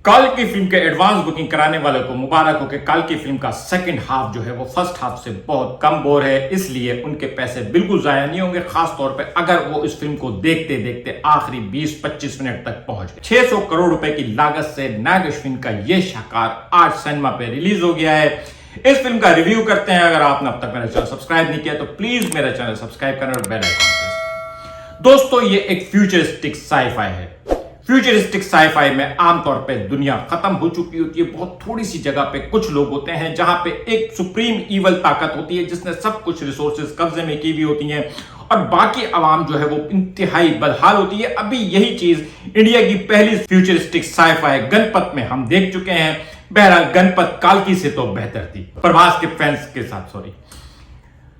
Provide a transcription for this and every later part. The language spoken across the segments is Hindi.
कल की फिल्म के एडवांस बुकिंग कराने वालों को मुबारक हो कि कल की फिल्म का सेकंड हाफ जो है वो फर्स्ट हाफ से बहुत कम बोर है, इसलिए उनके पैसे बिल्कुल जाया नहीं होंगे। खास तौर पे अगर वो इस फिल्म को देखते देखते आखिरी 20-25 मिनट तक पहुंच गए। 600 करोड़ रुपए की लागत से नाग अश्विन का ये शाहकार आज सिनेमा पे रिलीज हो गया है। इस फिल्म का रिव्यू करते हैं। अगर आपने अब तक मेरा चैनल सब्सक्राइब नहीं किया तो प्लीज मेरा चैनल सब्सक्राइब करना और बेल आइकन प्रेस करें। दोस्तों, ये एक फ्यूचरिस्टिक साई-फाई है। फ्यूचरिस्टिक साई-फाई में आमतौर पे दुनिया खत्म हो चुकी होती है। बहुत थोड़ी सी जगह पे कुछ लोग होते हैं जहां पे एक सुप्रीम ईवल ताकत होती है जिसने सब कुछ रिसोर्सेज कब्जे में की हुई होती हैं और बाकी आवाम जो है वो इंतहाई बदहाल होती है। अभी यही चीज इंडिया की पहली फ्यूचरिस्टिक साई-फाई गणपत में हम देख चुके हैं। बहरहाल गणपत काल्की से तो बेहतर थी, प्रभास के फैंस के साथ सॉरी।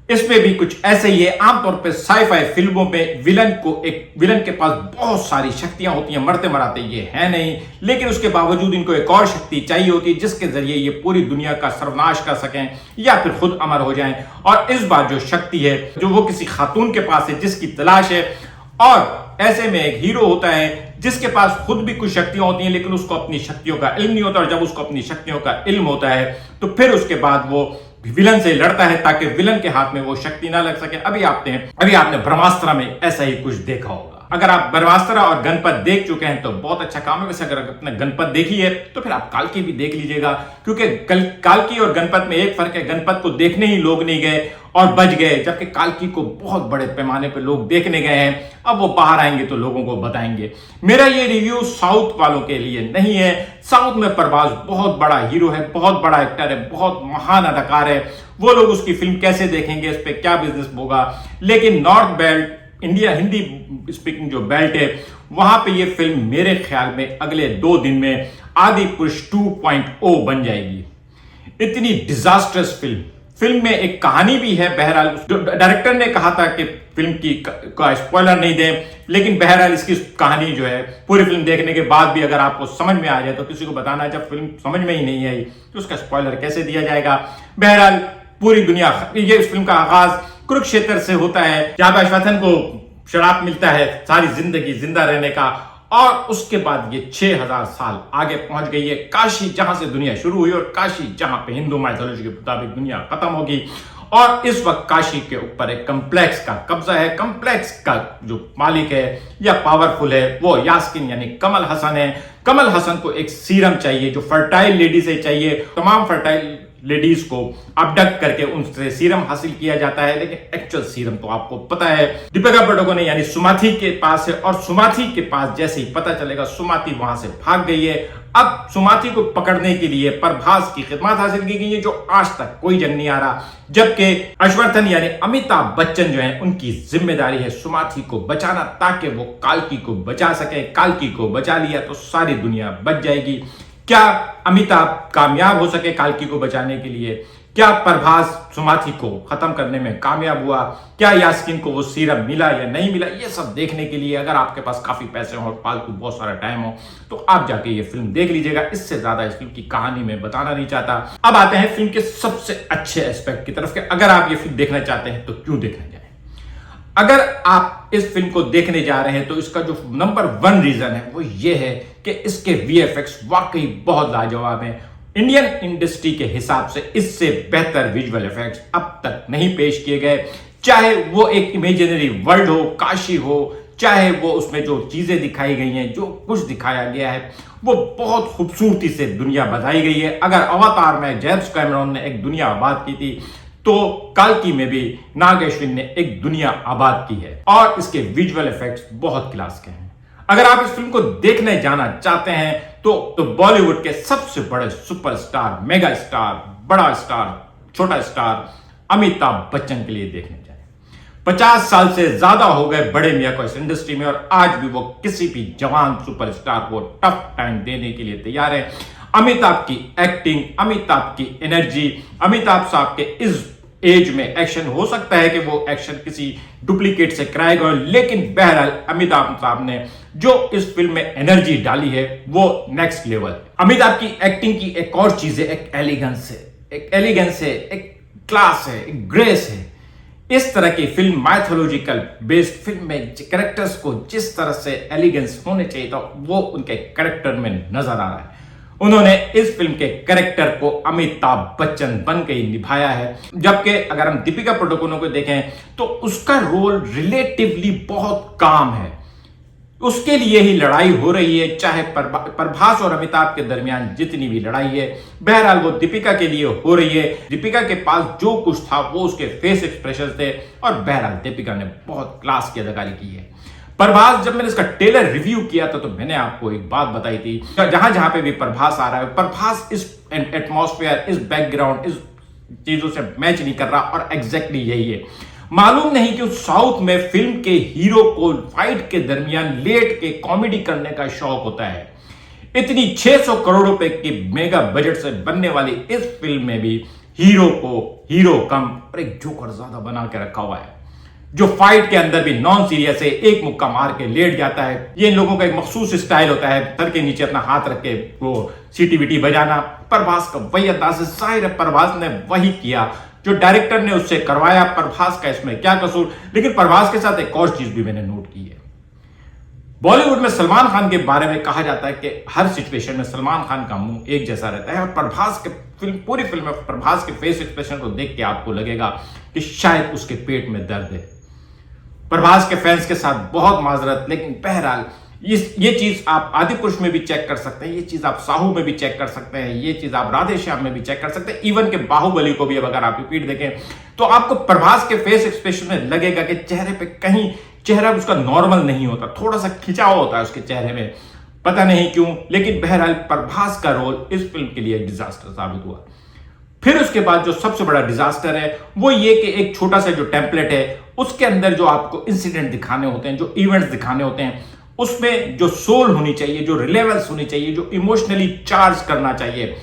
इसमें भी कुछ ऐसे ही है। आमतौर पे साई-फाई फिल्मों में विलन के पास बहुत सारी शक्तियां होती हैं, मरते मराते ये है नहीं, लेकिन उसके बावजूद इनको एक और शक्ति चाहिए होती है जिसके जरिए ये पूरी दुनिया का सर्वनाश कर सकें या फिर खुद अमर हो जाएं। और इस बार जो शक्ति है जो वो किसी खातून के पास है जिसकी तलाश है, और ऐसे में एक हीरो होता है जिसके पास खुद भी कुछ शक्तियां होती हैं लेकिन उसको अपनी शक्तियों का इल्म नहीं होता, और जब उसको अपनी शक्तियों का इल्म होता है तो फिर उसके बाद वो विलन से लड़ता है ताकि विलन के हाथ में वो शक्ति ना लग सके। अभी आपने ब्रह्मास्त्र में ऐसा ही कुछ देखा होगा। अगर आप ब्रह्मास्त्र और गणपत देख चुके हैं तो बहुत अच्छा काम है। वैसे अगर आपने गणपत देखी है तो फिर आप काल्की भी देख लीजिएगा, क्योंकि काल्की और गणपत में एक फर्क है। गणपत को देखने ही लोग नहीं गए और बच गए, जबकि काल्की को बहुत बड़े पैमाने पर लोग देखने गए हैं। अब वो बाहर आएंगे तो लोगों को बताएंगे। मेरा ये रिव्यू साउथ वालों के लिए नहीं है। साउथ में प्रभास बहुत बड़ा हीरो है, बहुत बड़ा एक्टर है, बहुत महान अदाकार है। वो लोग उसकी फिल्म कैसे देखेंगे, इस पर क्या बिजनेस होगा। लेकिन north belt, India Hindi speaking जो बेल्ट है, वहां पे ये फिल्म मेरे ख्याल में अगले 2 दिन में आदिपुरुष 2.0 बन जाएगी। इतनी डिजास्टर्स फिल्म में एक कहानी भी है। बहरहाल डायरेक्टर ने कहा था कि फिल्म की का स्पॉइलर नहीं दें, लेकिन बहरहाल इसकी कहानी जो है पूरी फिल्म देखने के बाद भी अगर आपको समझ में आ जाए तो किसी को बताना, जब फिल्म समझ में ही नहीं आई तो उसका स्पॉइलर कैसे दिया जाएगा। बहरहाल पूरी दुनिया, ये इस फिल्म का आगाज कुरुक्षेत्र से होता है जहां पर अश्वत्थामा को श्राप मिलता है सारी जिंदगी जिंदा रहने का, और उसके बाद ये 6000 साल आगे पहुंच गई है काशी, जहां से दुनिया शुरू हुई, और काशी जहां पे हिंदू माइथोलॉजी के मुताबिक दुनिया खत्म होगी। और इस वक्त काशी के ऊपर एक कम्प्लेक्स का कब्जा है। कम्प्लेक्स का जो मालिक है या पावरफुल है वो यास्किन यानी कमल हसन है। कमल हसन को एक सीरम चाहिए जो फर्टाइल लेडी से चाहिए। तमाम फर्टाइल लेडीज को अबडक्ट करके उनसे सीरम हासिल किया जाता है, लेकिन एक्चुअल सीरम तो आपको पता है दीपिका पादुकोण यानी सुमाथी के पास है। और सुमाथी के पास जैसे ही पता चलेगा, सुमाथी वहां से भाग गई है। अब सुमाथी को पकड़ने के लिए प्रभास की खिदमत हासिल की गई है, जो आज तक कोई जंग नहीं आ रहा। जबकि अश्वत्थामा यानी अमिताभ बच्चन जो है, उनकी जिम्मेदारी है सुमाथी को बचाना ताकि वो काल्की को बचा सके। काल्की को बचा लिया तो सारी दुनिया बच जाएगी। क्या अमिताभ कामयाब हो सके काल्की को बचाने के लिए? क्या प्रभास सुमाथी को खत्म करने में कामयाब हुआ? क्या यास्किन को वो सीरम मिला या नहीं मिला? ये सब देखने के लिए अगर आपके पास काफी पैसे हो और फालतू बहुत सारा टाइम हो तो आप जाके ये फिल्म देख लीजिएगा। इससे ज्यादा इस फिल्म की कहानी में बताना नहीं चाहता। अब आते हैं फिल्म के सबसे अच्छे एस्पेक्ट की तरफ। अगर आप ये फिल्म देखना चाहते हैं तो क्यों देखने जाए। अगर आप इस फिल्म को देखने जा रहे हैं तो इसका जो नंबर 1 रीजन है वो ये है कि इसके वीएफएक्स वाकई बहुत लाजवाब हैं। इंडियन इंडस्ट्री के हिसाब से इससे बेहतर विजुअल इफेक्ट्स अब तक नहीं पेश किए गए। चाहे वो एक इमेजिनरी वर्ल्ड हो, काशी हो, चाहे वो उसमें जो चीजें दिखाई गई हैं, जो कुछ दिखाया गया है वो बहुत खूबसूरती से दुनिया बनाई गई है। अगर अवतार में जेम्स कैमरॉन ने एक दुनिया आबाद की थी तो काल्की में भी नाग अश्विन ने एक दुनिया आबाद की है, और इसके विजुअल इफेक्ट्स बहुत क्लास के हैं। अगर आप इस फिल्म को देखने जाना चाहते हैं तो बॉलीवुड के सबसे बड़े सुपरस्टार, मेगा स्टार, बड़ा स्टार, छोटा स्टार अमिताभ बच्चन के लिए देखने जाएं। 50 साल से ज्यादा हो गए बड़े मियां को इस इंडस्ट्री में, और आज भी वो किसी भी जवान सुपरस्टार को टफ टाइम देने के लिए तैयार है। अमिताभ की एक्टिंग, अमिताभ की एनर्जी, अमिताभ साहब के इस एज में एक्शन हो सकता है कि वो एक्शन किसी डुप्लीकेट से कराएगा, लेकिन बहरहाल अमिताभ साहब ने जो इस फिल्म में एनर्जी डाली है वो नेक्स्ट लेवल है। अमिताभ की एक्टिंग की एक और चीज है, एक एलिगेंस है, एक क्लास है, एक ग्रेस है। इस तरह की फिल्म, माइथोलॉजिकल बेस्ड फिल्म में कैरेक्टर्स को जिस तरह से एलिगेंस होने चाहिए था वो उनके कैरेक्टर में नजर आ रहा है। उन्होंने इस फिल्म के कैरेक्टर को अमिताभ बच्चन बन के ही निभाया है। जबकि अगर हम दीपिका पादुकोण को देखें तो उसका रोल रिलेटिवली बहुत काम है, उसके लिए ही लड़ाई हो रही है, चाहे प्रभास और अमिताभ के दरमियान जितनी भी लड़ाई है, बहरहाल वो दीपिका के लिए हो रही है। दीपिका के पास जो कुछ था वो उसके फेस एक्सप्रेशन थे और बहरहाल दीपिका ने बहुत क्लास की अदाकारी की है। प्रभास, जब मैंने इसका ट्रेलर रिव्यू किया था तो मैंने आपको एक बात बताई थी, जहां जहां पे भी प्रभास आ रहा है, प्रभास इस एटमॉस्फेयर, इस बैकग्राउंड, इस चीजों से मैच नहीं कर रहा और एग्जैक्टली यही है। मालूम नहीं कि साउथ में फिल्म के हीरो को फाइट के दरमियान लेट के कॉमेडी करने का शौक होता है। इतनी 600 करोड़ रुपए की मेगा बजट से बनने वाली इस फिल्म में भी हीरो को हीरो कम और एक जोकर ज्यादा बना के रखा हुआ है, जो फाइट के अंदर भी नॉन सीरियस है, एक मुक्का मार के लेट जाता है। ये इन लोगों का एक मखसूस स्टाइल होता है, सर के नीचे अपना हाथ रख के वो सीटी विटी बजाना। प्रभास का वही अंदाज है, जाहिर है प्रभास ने वही किया जो डायरेक्टर ने उससे करवाया। प्रभास का इसमें क्या कसूर। लेकिन प्रभास के साथ एक और चीज भी मैंने नोट की है, बॉलीवुड में सलमान खान के बारे में कहा जाता है कि हर सिचुएशन में सलमान खान का मुंह एक जैसा रहता है, और प्रभास के पूरी फिल्म में प्रभास के फेस एक्सप्रेशन को देख के आपको लगेगा कि शायद उसके पेट में दर्द है। प्रभास के फैंस के साथ बहुत माजरत, लेकिन बहरहाल ये चीज आप आदिपुरुष में भी चेक कर सकते हैं, ये चीज आप साहू में भी चेक कर सकते हैं, ये चीज आप राधे श्याम में भी चेक कर सकते हैं, इवन के बाहुबली को भी अब अगर आप रिपीट देखें तो आपको प्रभास के फेस एक्सप्रेशन में लगेगा कि चेहरे पे कहीं चेहरा उसका नॉर्मल नहीं होता, थोड़ा सा खिंचाव होता है उसके चेहरे में, पता नहीं क्यों। लेकिन बहरहाल प्रभास का रोल इस फिल्म के लिए डिजास्टर साबित हुआ। फिर उसके बाद जो सबसे बड़ा डिजास्टर है वो ये कि एक छोटा सा जो टेम्पलेट है उसके अंदर जो आपको इंसिडेंट दिखाने होते हैं, जो इवेंट्स दिखाने होते हैं, उसमें जो सोल होनी चाहिए, जो रिलेवेंस होनी चाहिए, जो इमोशनली चार्ज करना चाहिए,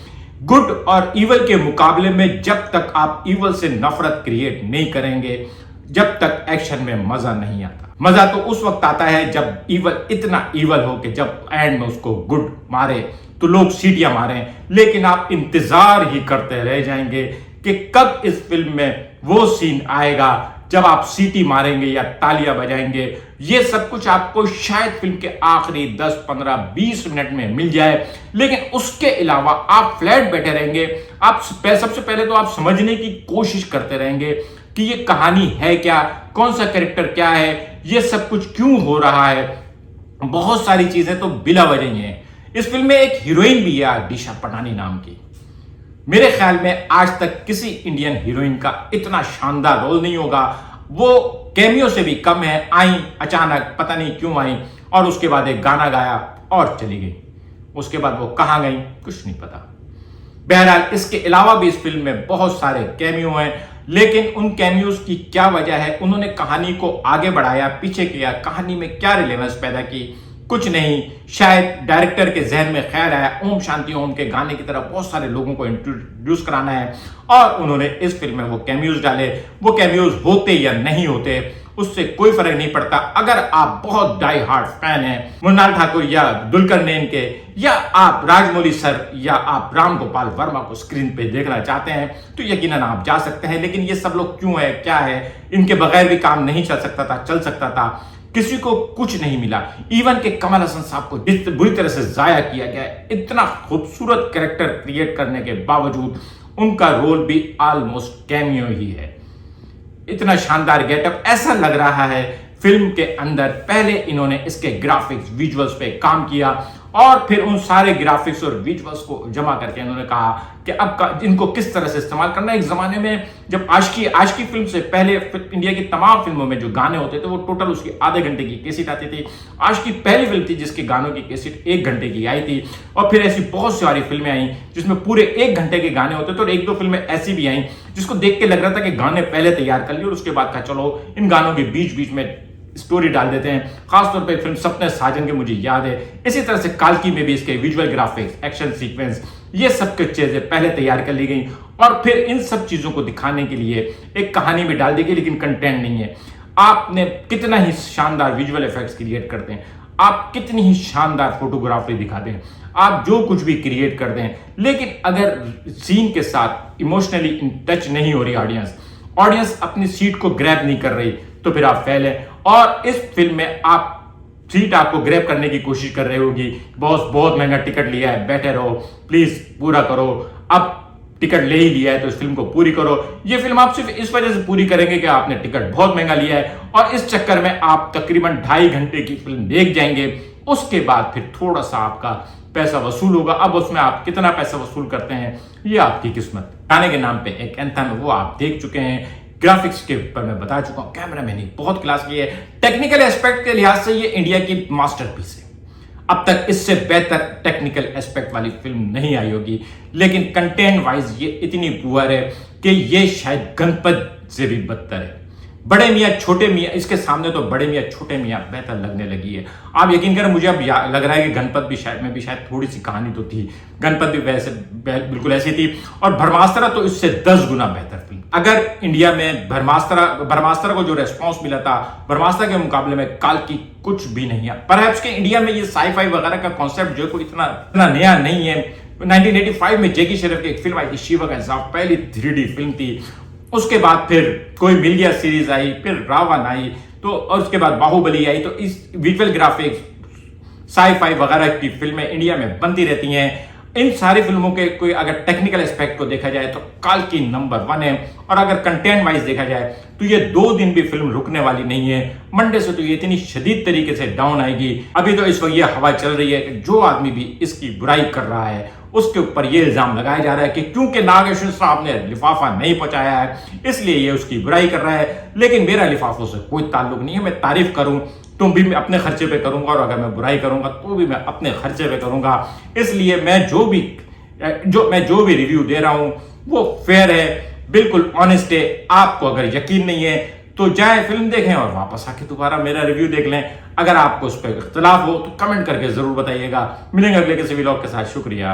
गुड और इवल के मुकाबले में जब तक आप इवल से नफरत क्रिएट नहीं करेंगे, जब तक एक्शन में मजा नहीं आता। मजा तो उस वक्त आता है जब इवल इतना इवल हो कि जब एंड में उसको गुड मारे तो लोग सीटियां मारें, लेकिन आप इंतजार ही करते रह जाएंगे कि कब इस फिल्म में वो सीन आएगा जब आप सीटी मारेंगे या तालियां बजाएंगे। ये सब कुछ आपको शायद फिल्म के आखिरी 10, 15, 20 मिनट में मिल जाए, लेकिन उसके अलावा आप फ्लैट बैठे रहेंगे। आप सबसे पहले तो आप समझने की कोशिश करते रहेंगे कि ये कहानी है क्या, कौन सा कैरेक्टर क्या है, ये सब कुछ क्यों हो रहा है। बहुत सारी चीजें तो बिला वजह ही हैं। इस फिल्म में एक हीरोइन भी है दिशा पटानी नाम की। मेरे ख्याल में आज तक किसी इंडियन हीरोइन का इतना शानदार रोल नहीं होगा। वो कैमियो से भी कम है, आई अचानक, पता नहीं क्यों आई, और उसके बाद एक गाना गाया और चली गई। उसके बाद वो कहां गई कुछ नहीं पता। बहरहाल इसके अलावा भी इस फिल्म में बहुत सारे कैमियो हैं, लेकिन उन कैमियोज की क्या वजह है, उन्होंने कहानी को आगे बढ़ाया, पीछे किया, कहानी में क्या रिलेवेंस पैदा की, कुछ नहीं। शायद डायरेक्टर के जहन में ख्याल आया ओम शांति ओम के गाने की तरह बहुत सारे लोगों को इंट्रोड्यूस कराना है, और उन्होंने इस फिल्म में वो कैमियोज डाले। वो कैमियोज होते या नहीं होते उससे कोई फर्क नहीं पड़ता। अगर आप बहुत डाई हार्ड फैन हैं मृणाल ठाकुर या दुलकर नैन के, या आप राजमौली सर या आप राम गोपाल वर्मा को स्क्रीन पे देखना चाहते हैं तो यकीनन आप जा सकते हैं। लेकिन ये सब लोग क्यों है, क्या है, इनके बगैर भी काम नहीं चल सकता था, चल सकता था, किसी को कुछ नहीं मिला। इवन के कमल हसन साहब को जिस बुरी तरह से जाया किया गया, इतना खूबसूरत कैरेक्टर क्रिएट करने के बावजूद उनका रोल भी ऑलमोस्ट कैमियो ही है। इतना शानदार गेटअप, ऐसा लग रहा है फिल्म के अंदर पहले इन्होंने इसके ग्राफिक्स विजुअल्स पे काम किया और फिर उन सारे ग्राफिक्स और विजुअल्स को जमा करके उन्होंने कहा कि अब इनको किस तरह से इस्तेमाल करना है। एक जमाने में जब आशिकी फिल्म से पहले इंडिया की तमाम फिल्मों में जो गाने होते थे वो टोटल उसकी आधे घंटे की कैसेट आती थी। आशिकी पहली फिल्म थी जिसके गानों की कैसेट 1 घंटे की आई थी, और फिर ऐसी बहुत सारी फिल्में आई जिसमें पूरे 1 घंटे के गाने होते थे, और 1-2 फिल्में ऐसी भी आई जिसको देख के लग रहा था कि गाने पहले तैयार कर लिए और उसके बाद का चलो इन गानों के बीच बीच में स्टोरी डाल देते हैं। खासतौर पे फिल्म सपने साजन के मुझे याद है, इसी तरह से काल्की में भी इसके विजुअल ग्राफिक्स, एक्शन सीक्वेंस, ये सब कुछ चीजें पहले तैयार कर ली गई और फिर इन सब चीजों को दिखाने के लिए एक कहानी में डाल दी गई, लेकिन कंटेंट नहीं है। आपने कितना ही शानदार विजुअल इफेक्ट्स क्रिएट करते हैं, आप कितनी ही शानदार फोटोग्राफी दिखाते हैं, आप जो कुछ भी क्रिएट करते हैं, लेकिन अगर सीन के साथ इमोशनली इन टच नहीं हो रही ऑडियंस अपनी सीट को ग्रैब नहीं कर रही, तो फिर आप फेल है। और इस फिल्म में आप सीट आपको ग्रैब करने की कोशिश कर रही होगी, बॉस बहुत महंगा टिकट लिया है, बैठे रहो, प्लीज पूरा करो, अब टिकट ले ही लिया है तो इस फिल्म को पूरी करो। ये फिल्म आप सिर्फ इस वजह से पूरी करेंगे कि आपने टिकट बहुत महंगा लिया है और इस चक्कर में आप तकरीबन 2.5 घंटे की फिल्म देख जाएंगे। उसके बाद फिर थोड़ा सा आपका पैसा वसूल होगा। अब उसमें आप कितना पैसा वसूल करते हैं ये आपकी किस्मत। गाने के नाम पे एक एंथम है, वो आप देख चुके हैं। ग्राफिक्स के ऊपर मैं बता चुका हूं, कैमरा मैन बहुत क्लास की है। टेक्निकल एस्पेक्ट के लिहाज से ये इंडिया की मास्टरपीस है। अब तक इससे बेहतर टेक्निकल एस्पेक्ट वाली फिल्म नहीं आई होगी, लेकिन कंटेंट वाइज ये इतनी पुअर है कि ये शायद गणपत से भी बदतर है। बड़े मियाँ छोटे मियाँ, इसके सामने तो बड़े मियाँ छोटे मियाँ बेहतर लगने लगी है। आप यकीन करें, मुझे अब लग रहा है कि गणपत भी शायद थोड़ी सी कहानी तो थी, गणपत भी वैसे बिल्कुल ऐसी थी, और ब्रह्मास्त्र तो इससे 10 गुना बेहतर फिल्म। अगर इंडिया में ब्रह्मास्त्र को जो रेस्पॉन्स मिला था, ब्रह्मास्त्र के मुकाबले में काल्की कुछ भी नहीं है। परहैप्स के इंडिया में ये साई-फाई वगैरह का कॉन्सेप्ट जो है कोई इतना नया नहीं है। 1985 में जैकी श्रॉफ की एक फिल्म आई थी शिवा का इंसाफ, पहली 3D फिल्म थी। उसके बाद फिर कोई मिल गया सीरीज आई, फिर रावण आई, तो और उसके बाद बाहुबली आई। तो इस विजुअल ग्राफिक्स साई-फाई वगैरह की फिल्में इंडिया में बनती रहती हैं। इन सारी फिल्मों के कोई अगर टेक्निकल एस्पेक्ट को देखा जाए तो काल्की नंबर 1 है, और अगर कंटेंट वाइज देखा जाए तो ये 2 दिन भी फिल्म रुकने वाली नहीं है। मंडे से तो ये इतनी शदीद तरीके से डाउन आएगी। अभी तो इस वक्त ये हवा चल रही है कि जो आदमी भी इसकी बुराई कर रहा है उसके ऊपर ये इल्जाम लगाया जा रहा है कि क्योंकि नागेश्वर साहब ने लिफाफा नहीं पहुंचाया है इसलिए ये उसकी बुराई कर रहा है। लेकिन मेरा लिफाफों से कोई ताल्लुक नहीं है। मैं तारीफ करूं तो भी मैं अपने खर्चे पे करूंगा, और अगर मैं बुराई करूंगा तो भी मैं अपने खर्चे पे करूंगा। इसलिए मैं जो भी रिव्यू दे रहा हूं वो फेयर है, बिल्कुल ऑनेस्ट है। आपको अगर यकीन नहीं है तो जाए फिल्म देखें और वापस आके दोबारा मेरा रिव्यू देख लें। अगर आपको उस पर इख्तलाफ हो तो कमेंट करके जरूर बताइएगा। मिलेंगे अगले किसी व्लॉग के साथ। शुक्रिया।